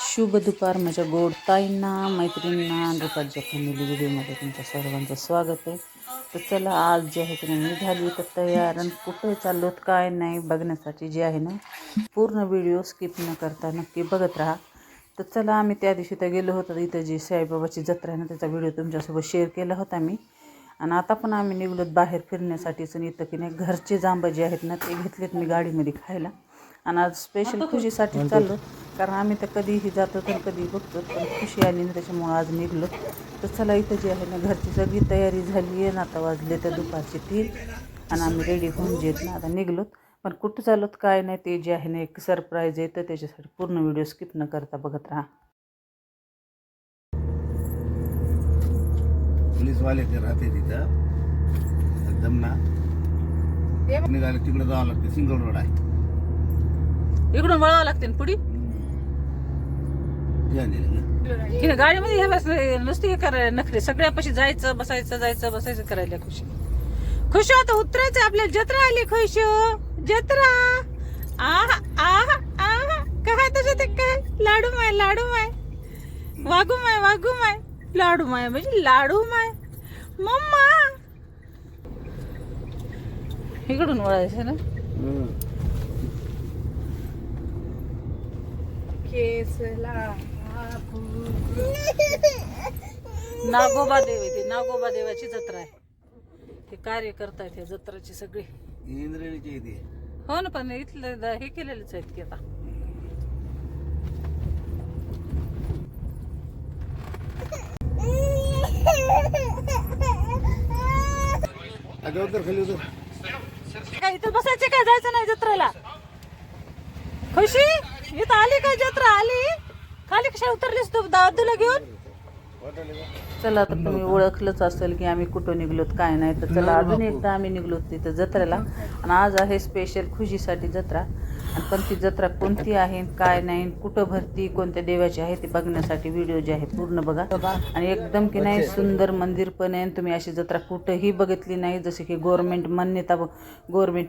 शुभ दुपार माझ्या गोड ताईंना, मैत्रिणींना, दुपारच्या फॅमिली व्हिडिओमध्ये तुमच्या सर्वांचं स्वागत आहे. तर चला, आज जे आहे की नाही निघाली तर तयार, आणि कुठे चाललोत काय नाही बघण्यासाठी जे आहे ना पूर्ण व्हिडिओ स्किप न करता नक्की बघत राहा. तर चला, आम्ही त्या दिवशी तर गेलो होतो इथं जी साईबाबाची जत्रा आहे ना त्याचा व्हिडिओ तुमच्यासोबत शेअर केला होता मी. आणि आता पण आम्ही निघलोत बाहेर फिरण्यासाठीच, आणि इथं की नाही घरचे जांब जे आहेत ना ते घेतलेत मी गाडीमध्ये खायला. आणि आज स्पेशल खुशीसाठी चाललो, कारण आम्ही तर कधीही जातो तर कधी बघतो, पण खुशी आली ना त्याच्यामुळं आज निघलो. तर चला, इथं जे आहे ना घरची सगळी तयारी झाली आहे ना, आता वाजले तर दुपारचे 3, आणि आम्ही रेडी होऊन जेत ना आता निघलोत. पण कुठं चालत काय नाही ते जे आहे ना एक सरप्राईज आहे, तर त्याच्यासाठी पूर्ण व्हिडिओ स्किप न करता बघत राहा. पोलीसवाले ते राहते तिथं एकदम ना, निघाले तिकडे जावं लागते. सिंगल रोड आहे, इकडून वळावं लागते ना पुढी. गाडीमध्ये हे बस नुसती हे करायला नखरे, सगळ्यापाशी जायचं बसायचं करायला. खुश आता उतरायचं, आपल्याला जत्रा आली. खुश जत्रा, आहा आहा आहा, काय त्याच्यात काय लाडू माय वागू माय लाडू माय म्हणजे लाडू माय मम्मा. इकडून वळायचं ना. नागोबा देव आहे, ते नागोबा देवाची जत्रा आहे. ते कार्य करतायत या जत्राची सगळी इंद्रेणीची इथे. हो ना, पण इथलं हे केलेलंच आहेत की आता. खाली उतर. काय इथं बसायचे, काय जायचं नाही जत्रेला? खुशी इथं आली काय जत्रा आली? खाली कशा उतरलीस तू दादूला घेऊन? चला, आता तुम्ही ओळखलंच असेल की आम्ही कुठं निघलोत काय नाही. तर चला, अजून एकदा आम्ही निघलोत तिथं जत्रेला, आणि आज आहे स्पेशल खुशीसाठी जत्रा. आणि पण ती जत्रा कोणती आहे काय नाही, कुठं भरती, कोणत्या देवाची आहे ते बघण्यासाठी व्हिडिओ जे आहे पूर्ण बघा. आणि एकदम की नाही सुंदर मंदिर पण आहे. तुम्ही अशी जत्रा कुठंही बघितली नाही, जसे की गव्हर्नमेंट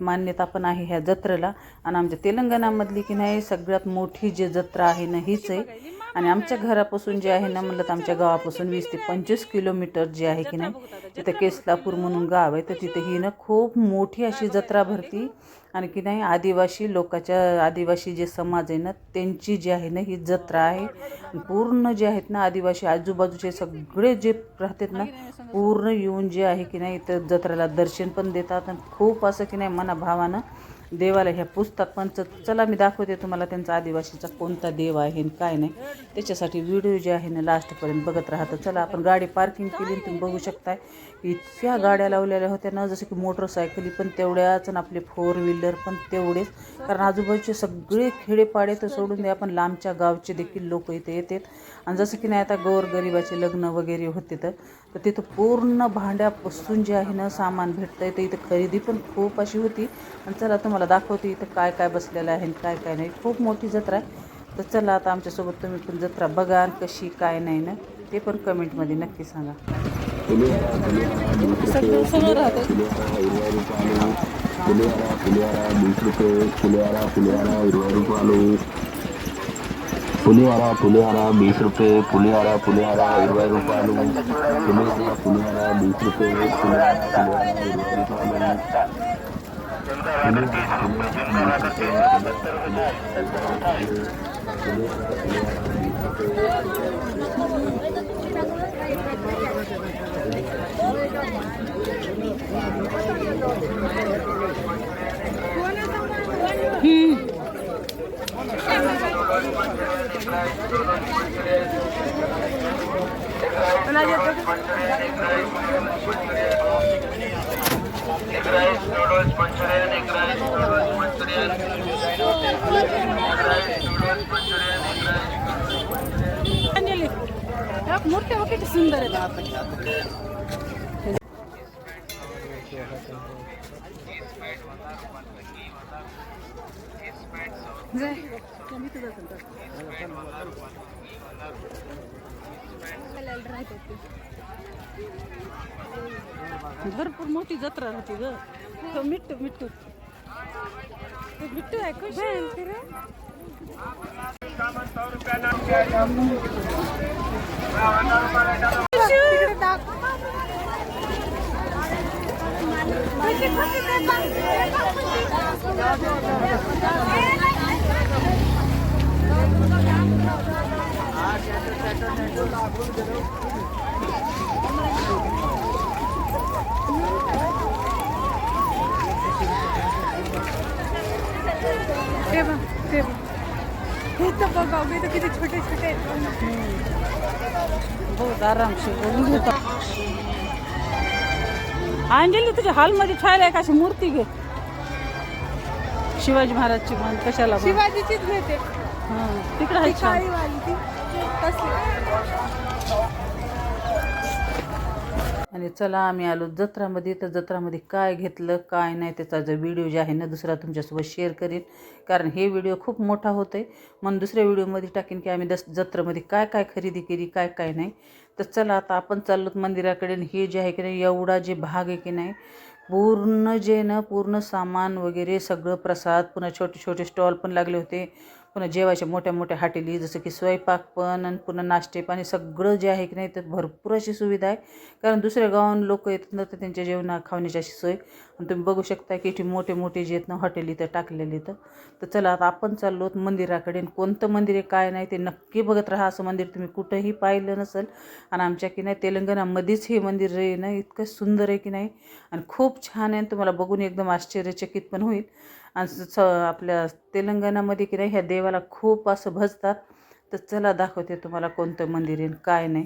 मान्यता पण आहे ह्या जत्रेला. आणि आमच्या तेलंगणामधली की नाही सगळ्यात मोठी जी जत्रा आहे ना हीच आहे. आणि आमच्या घरापासून जे आहे ना म्हणलं तर आमच्या गावापासून 20 ते 25 किलोमीटर जे आहे की नाही तिथं केसलापूर म्हणून गाव आहे. तर तिथे ही ना खूप मोठी अशी जत्रा भरती. आणि की नाही आदिवासी जे समाज आहे ना त्यांची जी आहे ना ही जत्रा आहे. पूर्ण जे आहेत ना आदिवासी आजूबाजूचे सगळे जे राहतात ना पूर्ण येऊन जे आहे की नाही इथं जत्रेला दर्शन पण देतात. आणि खूप असं की नाही मनाभावानं देवाला ह्या पुस्तक पण. चला, मी दाखवते तुम्हाला त्यांचा आदिवासीचा कोणता देव आहे आणि काय नाही. त्याच्यासाठी व्हिडिओ जे आहे ना लास्टपर्यंत बघत राहतं. चला, आपण गाडी पार्किंग केली, तुम्ही बघू शकताय इतक्या गाड्या लावलेल्या होत्या ना, जसं की मोटरसायकली पण तेवढ्याच आणि आपले 4 व्हीलर पण तेवढेच. कारण आजूबाजूचे सगळे खेडेपाडे तर सोडून द्या, पण लांबच्या गावचे देखील लोक इथे येतात. आणि जसं की नाही आता गोरगरिबाचे लग्न वगैरे होते तर तिथं पूर्ण भांड्यापासून जे आहे ना सामान भेटतं. तर इथं खरेदी पण खूप अशी होती. आणि चला, तुम्हाला दाखवते इथं काय काय बसलेलं आहे आणि काय नाही. खूप मोठी जत्रा आहे. तर चला, आता आमच्यासोबत तुम्ही पण जत्रा बघा, आणि कशी काय नाही ना ते पण कमेंटमध्ये नक्की सांगा. सगळं समोर राहते. పులిహార 20 రూపాయలు పులిహార 20 రూపాయలు పులిహార 20 రూపాయలు मूर्ती किती सुंदर आहे. भरपूर मोठी जत्रा होती ग. मिठू मिठू मिठू आहे खुश. किती छोटे छोटे बहुत आरामशीर बोलून घेतो. अंजली तुझ्या हॉलमध्ये छायला एक अशी मूर्ती घे शिवाजी महाराजची. मान कशाला शिवाजीचीच घेते. तिकडे आहे छान. आणि चला आम्ही आलो जत्रामध्ये. तर जत्रामध्ये काय घेतलं काय नाही त्याचा जो व्हिडिओ जे आहे ना दुसरा तुमच्यासोबत शेअर करीन, कारण हे व्हिडिओ खूप मोठा होतं आहे म्हणून दुसऱ्या व्हिडिओमध्ये टाकीन की आम्ही जत्रेमध्ये काय काय खरेदी केली काय काय नाही. तर चला आता आपण चाललो मंदिराकडे. हे जे आहे की नाही एवढा जे भाग आहे की नाही पूर्ण जे ना पूर्ण सामान वगैरे सगळं प्रसाद, पुन्हा छोटे छोटे स्टॉल पण लागले होते, पुन्हा जेवायच्या मोठ्या मोठ्या हॉटेली जसं की स्वयंपाक पण आणि पुन्हा नाश्ते पाणी सगळं जे आहे की नाही तर भरपूर अशी सुविधा आहे. कारण दुसऱ्या गावाहून लोक येतात ना तर त्यांच्या जेवणा खावण्याची अशी सोय. आणि तुम्ही बघू शकता की इथे मोठे मोठे जे आहेत ना हॉटेल इथं टाकलेले तर चला आता आपण चाललो मंदिराकडे. कोणतं मंदिर आहे काय नाही ते नक्की बघत राहा. असं मंदिर तुम्ही कुठंही पाहिलं नसेल. आणि आमच्या की नाही तेलंगणामध्येच हे मंदिर आहे ना इतकं सुंदर आहे की नाही आणि खूप छान आहे. तुम्हाला बघून एकदम आश्चर्यचकित पण होईल. आणि आपल्या तेलंगणामध्ये की नाही ह्या देवाला खूप असं भजतात. तर चला दाखवते तुम्हाला कोणतं मंदिर आहे काय नाही.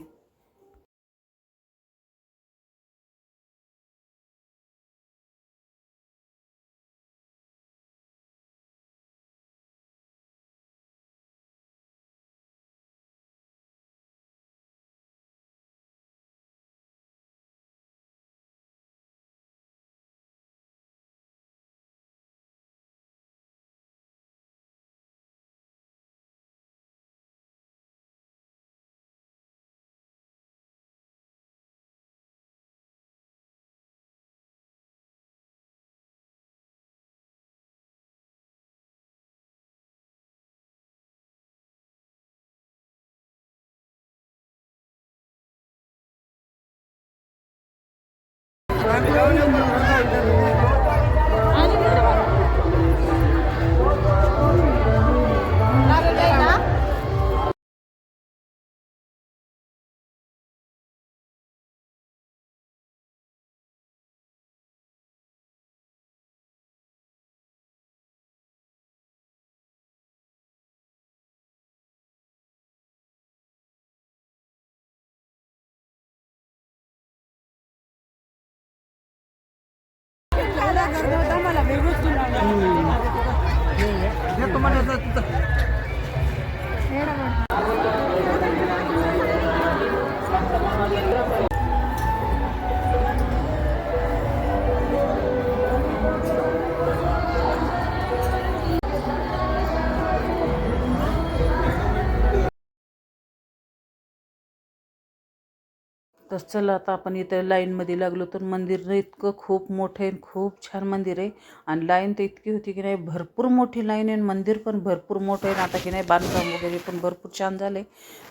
तर चला आता आपण इथं लाईनमध्ये लागलो. तर मंदिर इतकं खूप मोठं आहे, खूप छान मंदिर आहे. आणि लाईन तर इतकी होती की नाही भरपूर मोठी लाईन आहे. मंदिर पण भरपूर मोठं आहे. आता की नाही बांधकाम वगैरे पण भरपूर छान झालं आहे,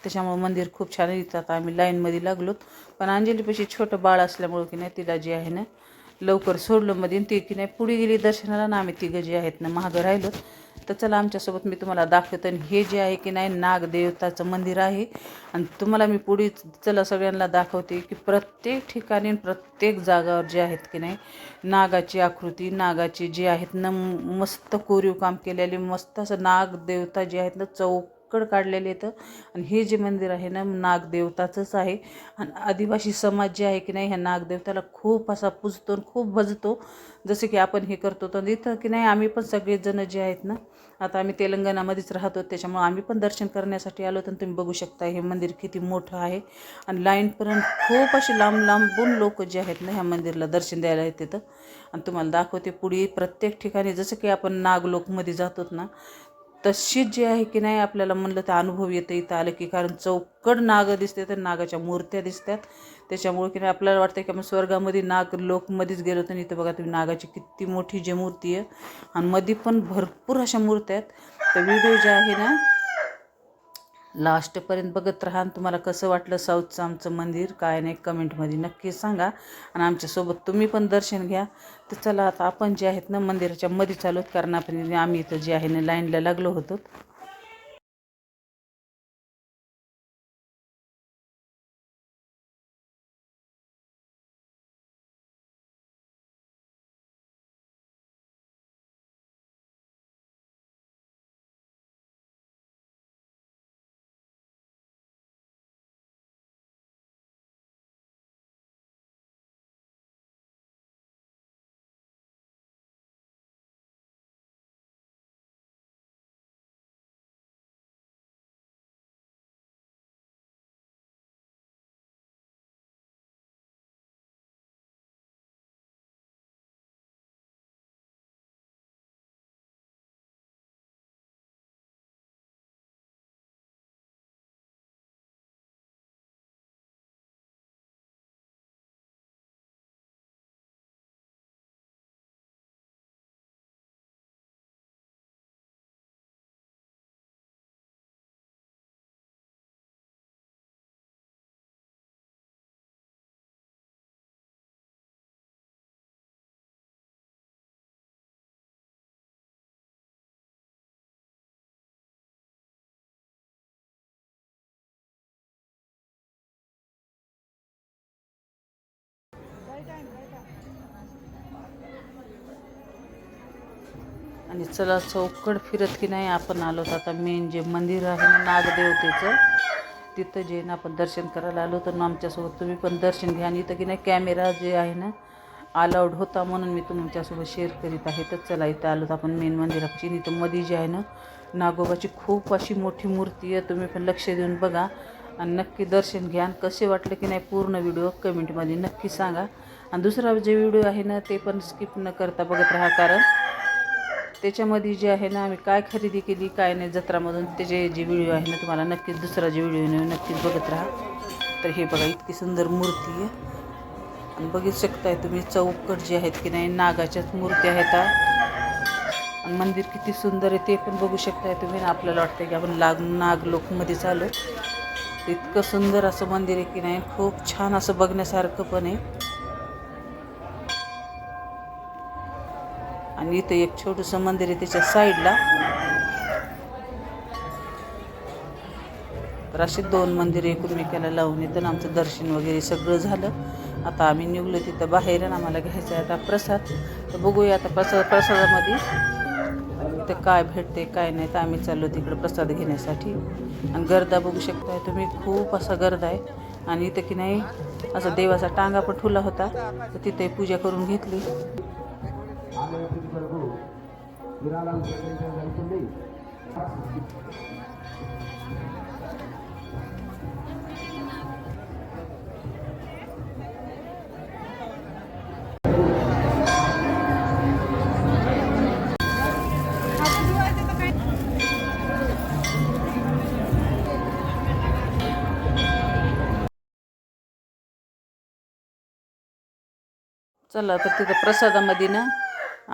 त्याच्यामुळं मंदिर खूप छान आहे. इथं आता आम्ही लाईनमध्ये लागलो. पण अंजलीपाशी छोटं बाळ असल्यामुळं की नाही तिला जे आहे ना लवकर सोडलं मध्ये. ती की नाही पुढे गेली दर्शनाला ना आम्ही तिघं जे आहेत ना मागं राहिलो. तर चला आमच्यासोबत मी तुम्हाला दाखवतो. आणि हे जे आहे की नाही नागदेवताचं मंदिर आहे. आणि तुम्हाला मी पुढे चला सगळ्यांना दाखवते की प्रत्येक ठिकाणी प्रत्येक जागावर जे आहेत की नाही नागाची आकृती, नागाची जे आहेत ना मस्त कोरीव काम केलेले, मस्त असं नागदेवता जे आहेत ना चौकड काढलेले आहेत. आणि हे जे मंदिर आहे ना नागदेवताचंच आहे. आणि आदिवासी समाज जे आहे की नाही ह्या नागदेवताला खूप असा पूजतो आणि खूप भजतो जसं की आपण हे करतो. तर इथं की नाही आम्ही पण सगळेजण जे आहेत ना आता आम्ही तेलंगणामध्येच राहतो त्याच्यामुळे आम्ही पण दर्शन करण्यासाठी आलो. तर तुम्ही बघू शकता हे मंदिर किती मोठं आहे. आणि लाईनपर्यंत खूप अशी लांब लांबून लोक जे आहेत ना ह्या मंदिरला दर्शन द्यायला येतात. आणि तुम्हाला दाखवते पुढे प्रत्येक ठिकाणी जसं की आपण नागलोकमध्ये जातो ना तशीच जे आहे की नाही आपल्याला म्हणलं तर अनुभव येतं इथं आलं की. कारण चौकड नाग दिसते तर नागाच्या मूर्त्या दिसतात. त्याच्यामुळे की नाही आपल्याला वाटतं की आपण स्वर्गामध्ये नाग लोकमध्येच गेलो. तर इथं बघा तुम्ही नागाची किती मोठी जी मूर्ती आहे आणि मध्ये पण भरपूर अशा मूर्त्या आहेत. तर व्हिडिओ जे आहे ना लास्टपर्यंत बघत राहा. आणि तुम्हाला कसं वाटलं साऊथचं आमचं मंदिर काय नाही कमेंटमध्ये नक्की सांगा. आणि आमच्यासोबत तुम्ही पण दर्शन घ्या. तर चला आता आपण जे आहेत ना मंदिराच्या मध्ये चालू आहेत, कारण आम्ही इथं जे आहे ना लाईनला लागलो होतो. आणि चला चौकड फिरत की नाही आपण आलो तर आता मेन जे मंदिर आहे ना नागदेवतेचं, तिथं जे ना आपण दर्शन करायला आलो. तर आमच्यासोबत तुम्ही पण दर्शन घ्या. आणि इथं की नाही कॅमेरा जे आहे ना अलाउड होता म्हणून मी तुमच्यासोबत शेअर करीत आहे. तर चला इथं आलो तर आपण मेन मंदिराची. इथं मध्ये जे आहे ना नागोबाची खूप अशी मोठी मूर्ती आहे. तुम्ही पण लक्ष देऊन बघा आणि नक्की दर्शन घ्या. आणि कसे वाटले की नाही पूर्ण व्हिडिओ कमेंटमध्ये नक्की सांगा. आणि दुसरा जे व्हिडिओ आहे ना ते पण स्किप न करता बघत राहा, कारण त्याच्यामध्ये जे आहे ना आम्ही काय खरेदी केली काय नाही जत्रामधून त्याचे जे व्हिडिओ आहे ना तुम्हाला नक्कीच दुसरा जे व्हिडिओ नक्कीच बघत राहा. तर हे बघा इतकी सुंदर मूर्ती आहे. आणि बघू शकताय तुम्ही चौकट जे आहेत की नाही नागाच्याच मूर्ती आहेत. आणि मंदिर किती सुंदर आहे ते पण बघू शकताय तुम्ही. आपल्याला वाटतं की आपण नागलोकमध्ये चालू. इतकं सुंदर असं मंदिर आहे की नाही, खूप छान असं बघण्यासारखं पण आहे. आणि इथं एक छोटंसं मंदिर आहे त्याच्या साईडला. तर असे 2 मंदिरे एकमेकाला लावून येतं. आमचं दर्शन वगैरे सगळं झालं. आता आम्ही निघलो तिथं बाहेर आणि आम्हाला घ्यायचं आहे आता प्रसाद. तर बघूया आता प्रसादामध्ये इथं काय भेटते काय नाही. तर आम्ही चाललो तिकडं प्रसाद घेण्यासाठी. आणि गर्दा बघू शकताय तुम्ही, खूप असा गर्दा आहे. आणि इथं की नाही असा देवाचा टांगा पण ठुला होता, तर तिथे पूजा करून घेतली. चला तर तिथं प्रसादामध्ये ना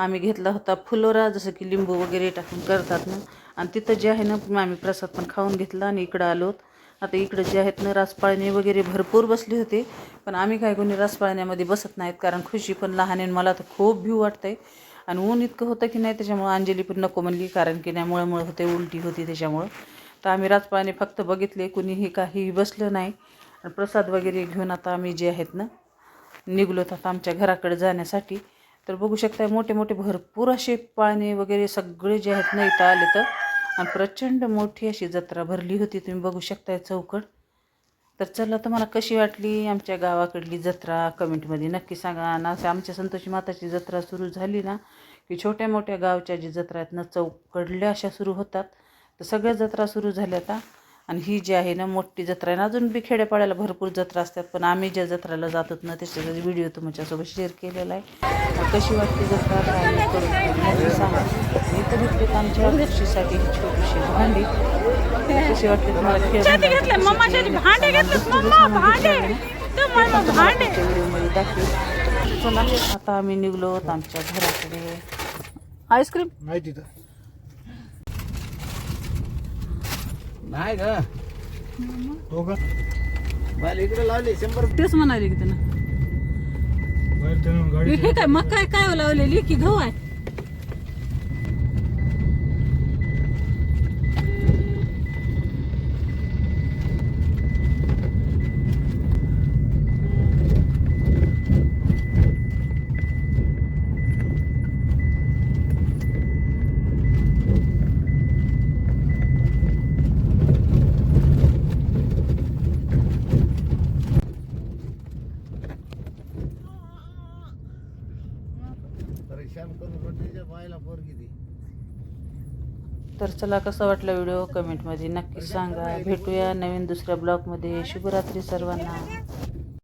आम्ही घेतला होता फुलोरा, जसं की लिंबू वगैरे टाकून करतात ना. आणि तिथं जे आहे ना आम्ही प्रसाद पण खाऊन घेतला आणि इकडं आलोत. आता इकडं जे आहेत ना रासपाळणे वगैरे भरपूर बसले होते, पण आम्ही काय कोणी रासपाळण्यामध्ये बसत नाहीत, कारण खुशी पण लहान आहे. मला तर खूप भीव वाटतंय. आणि ऊन इतकं होतं की नाही त्याच्यामुळं अंजली पण नको म्हणली, कारण की नाही मळमळ होते उलटी होती त्याच्यामुळं. तर आम्ही रासपाळणे फक्त बघितले, कुणीही काही बसलं नाही. आणि प्रसाद वगैरे घेऊन आता आम्ही जे आहेत ना निघलो तर आमच्या घराकडे जाण्यासाठी. तर बघू शकता मोठे मोठे भरपूर असे पाळणे वगैरे सगळे जे आहेत ना इथं आले. तर आणि प्रचंड मोठी अशी जत्रा भरली होती, तुम्ही बघू शकताय चौकट. तर चला तुम्हाला कशी वाटली आमच्या गावाकडली जत्रा कमेंटमध्ये नक्की सांगा. आणि असं आमच्या संतोषी माताची जत्रा सुरू झाली ना की छोट्या मोठ्या गावच्या जी जत्रा आहेत ना चौकडल्या अशा सुरू होतात. तर सगळ्या जत्रा सुरू झाल्या आता. आणि ही जी आहे ना मोठी जत्रा आहे ना, अजून बी खेड्यापाड्याला भरपूर जत्रा असतात, पण आम्ही ज्या जत्राला जातो ना त्याचा व्हिडिओ तुमच्यासोबत शेअर केलेला आहे. कशी वाटते जत्रा काय करून सांगा. इथं भेटले आमच्या खुशीसाठी ही छोटीशी भांडी. कशी वाटते तुम्हाला व्हिडिओमध्ये दाखवेल. चला आता आम्ही निघलो आमच्या घराकडे. आईस्क्रीम नाही तिथं नाही ग. हो का बाल इकडे लावले 100. तेच म्हणाले की त्यांना बाहेर त्यानं गाडी हे काय मग काय लावलेली की गहू आहे. परेशान करून रोटीच्या पायाला पोरगी ती. तर चला कसा वाटला व्हिडिओ कमेंटमध्ये नक्की सांगा. भेटूया नवीन दुसऱ्या ब्लॉगमध्ये. शुभरात्री सर्वांना.